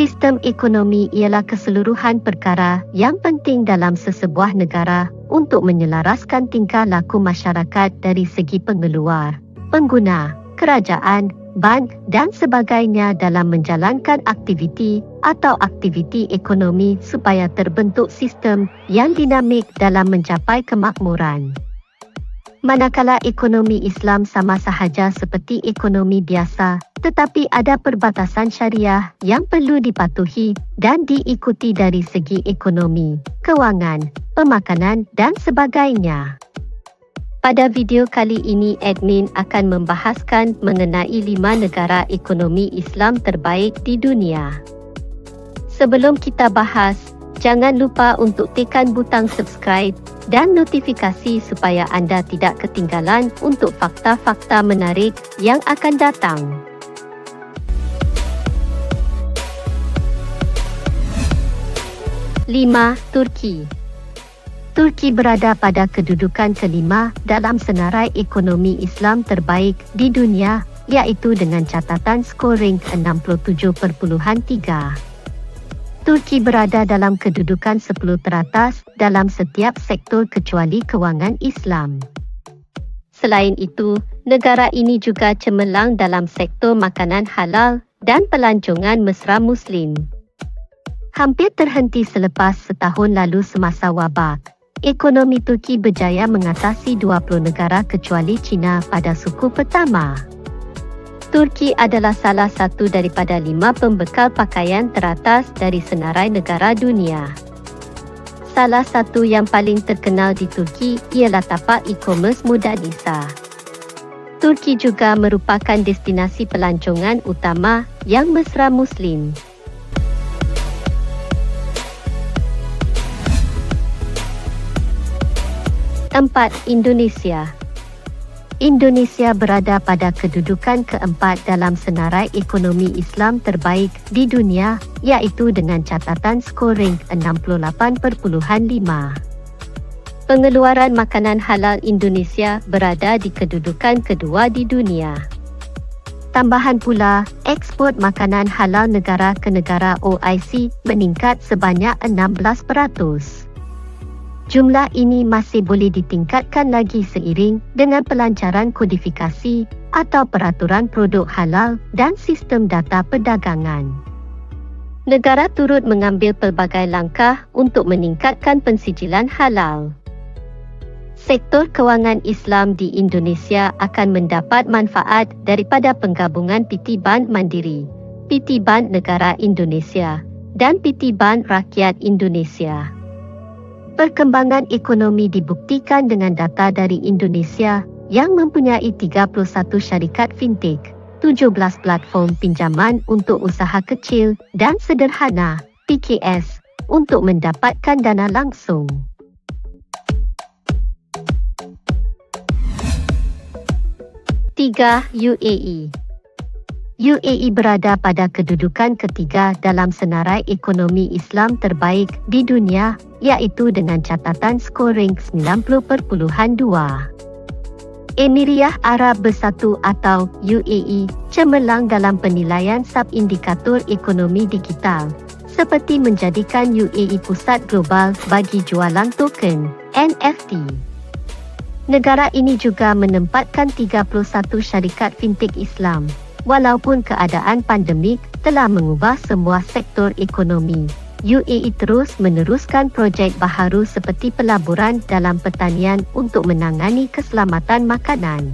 Sistem ekonomi ialah keseluruhan perkara yang penting dalam sesebuah negara untuk menyelaraskan tingkah laku masyarakat dari segi pengeluar, pengguna, kerajaan, bank dan sebagainya dalam menjalankan aktiviti atau aktiviti ekonomi supaya terbentuk sistem yang dinamik dalam mencapai kemakmuran. Manakala ekonomi Islam sama sahaja seperti ekonomi biasa, tetapi ada perbatasan syariah yang perlu dipatuhi dan diikuti dari segi ekonomi, kewangan, pemakanan dan sebagainya. Pada video kali ini admin akan membahaskan mengenai 5 negara ekonomi Islam terbaik di dunia. Sebelum kita bahas, jangan lupa untuk tekan butang subscribe dan notifikasi supaya anda tidak ketinggalan untuk fakta-fakta menarik yang akan datang. 5. Turki. Turki berada pada kedudukan kelima dalam senarai ekonomi Islam terbaik di dunia, iaitu dengan catatan scoring 67.3. Turki berada dalam kedudukan 10 teratas dalam setiap sektor kecuali kewangan Islam. Selain itu, negara ini juga cemerlang dalam sektor makanan halal dan pelancongan mesra Muslim. Hampir terhenti selepas setahun lalu semasa wabak. Ekonomi Turki berjaya mengatasi 20 negara kecuali China pada suku pertama. Turki adalah salah satu daripada 5 pembekal pakaian teratas dari senarai negara dunia. Salah satu yang paling terkenal di Turki ialah tapak e-commerce Mudanisa. Turki juga merupakan destinasi pelancongan utama yang mesra Muslim. 4. Indonesia. Indonesia berada pada kedudukan keempat dalam senarai ekonomi Islam terbaik di dunia, iaitu dengan catatan scoring 68.5. Pengeluaran makanan halal Indonesia berada di kedudukan kedua di dunia. Tambahan pula, ekspor makanan halal negara ke negara OIC meningkat sebanyak 16%. Jumlah ini masih boleh ditingkatkan lagi seiring dengan pelancaran kodifikasi atau peraturan produk halal dan sistem data perdagangan. Negara turut mengambil pelbagai langkah untuk meningkatkan pensijilan halal. Sektor kewangan Islam di Indonesia akan mendapat manfaat daripada penggabungan PT Bank Mandiri, PT Bank Negara Indonesia, dan PT Bank Rakyat Indonesia. Perkembangan ekonomi dibuktikan dengan data dari Indonesia yang mempunyai 31 syarikat fintech, 17 platform pinjaman untuk usaha kecil dan sederhana (PKS) untuk mendapatkan dana langsung. 3. UAE. UAE berada pada kedudukan ketiga dalam senarai ekonomi Islam terbaik di dunia, iaitu dengan catatan scoring 90.2. Emiriyah Arab Bersatu atau UAE cemerlang dalam penilaian sub-indikator ekonomi digital, seperti menjadikan UAE pusat global bagi jualan token NFT. Negara ini juga menempatkan 31 syarikat fintech Islam. Walaupun keadaan pandemik telah mengubah semua sektor ekonomi, UAE terus meneruskan projek baharu seperti pelaburan dalam pertanian untuk menangani keselamatan makanan.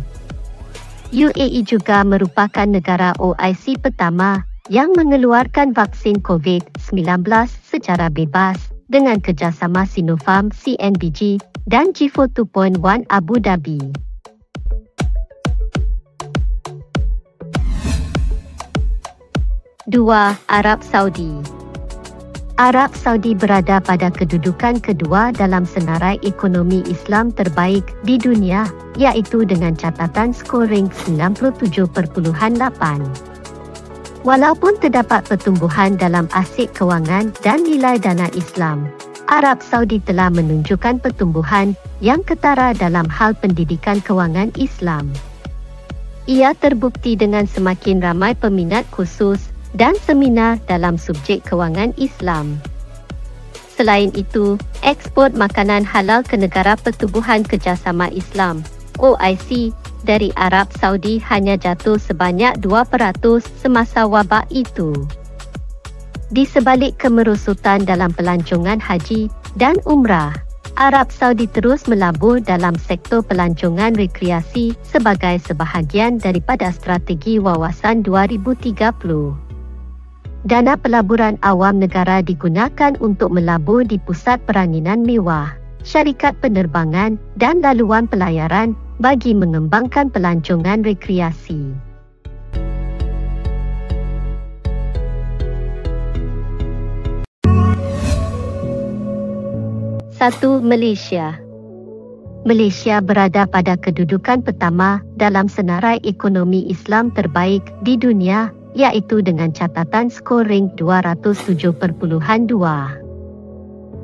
UAE juga merupakan negara OIC pertama yang mengeluarkan vaksin COVID-19 secara bebas dengan kerjasama Sinopharm CNBG dan G4 2.1 Abu Dhabi. 2. Arab Saudi. Arab Saudi berada pada kedudukan kedua dalam senarai ekonomi Islam terbaik di dunia, iaitu dengan catatan scoring 97.8. Walaupun terdapat pertumbuhan dalam aset kewangan dan nilai dana Islam, Arab Saudi telah menunjukkan pertumbuhan yang ketara dalam hal pendidikan kewangan Islam. Ia terbukti dengan semakin ramai peminat khusus dan seminar dalam subjek kewangan Islam. Selain itu, ekspor makanan halal ke negara Pertubuhan Kerjasama Islam (OIC) dari Arab Saudi hanya jatuh sebanyak 2% semasa wabak itu. Di sebalik kemerosotan dalam pelancongan haji dan umrah, Arab Saudi terus melabur dalam sektor pelancongan rekreasi sebagai sebahagian daripada strategi Wawasan 2030. Dana pelaburan awam negara digunakan untuk melabur di pusat peranginan mewah, syarikat penerbangan dan laluan pelayaran bagi mengembangkan pelancongan rekreasi. Satu, Malaysia. Malaysia berada pada kedudukan pertama dalam senarai ekonomi Islam terbaik di dunia, iaitu dengan catatan skor rank 207.2.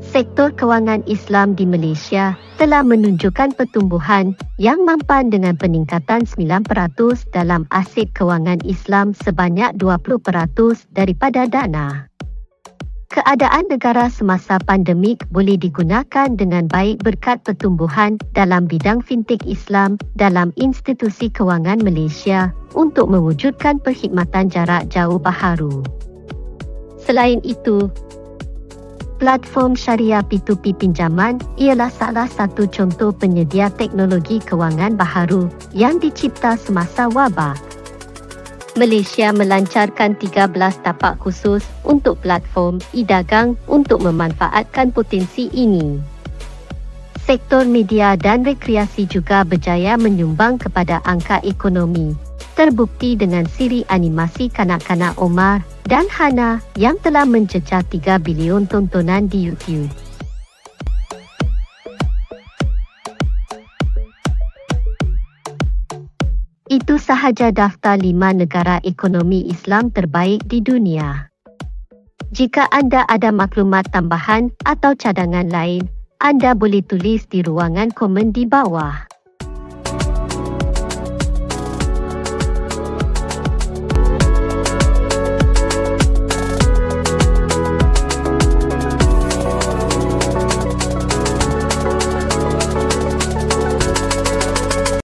Sektor kewangan Islam di Malaysia telah menunjukkan pertumbuhan yang mampan dengan peningkatan 9% dalam aset kewangan Islam sebanyak 20% daripada dana. Keadaan negara semasa pandemik boleh digunakan dengan baik berkat pertumbuhan dalam bidang fintech Islam dalam institusi kewangan Malaysia untuk mewujudkan perkhidmatan jarak jauh baharu. Selain itu, platform syariah P2P pinjaman ialah salah satu contoh penyedia teknologi kewangan baharu yang dicipta semasa wabak. Malaysia melancarkan 13 tapak khusus untuk platform e-dagang untuk memanfaatkan potensi ini. Sektor media dan rekreasi juga berjaya menyumbang kepada angka ekonomi, terbukti dengan siri animasi kanak-kanak Omar dan Hana yang telah mencecah 3 bilion tontonan di YouTube. Itu sahaja daftar 5 negara ekonomi Islam terbaik di dunia. Jika anda ada maklumat tambahan atau cadangan lain, anda boleh tulis di ruangan komen di bawah.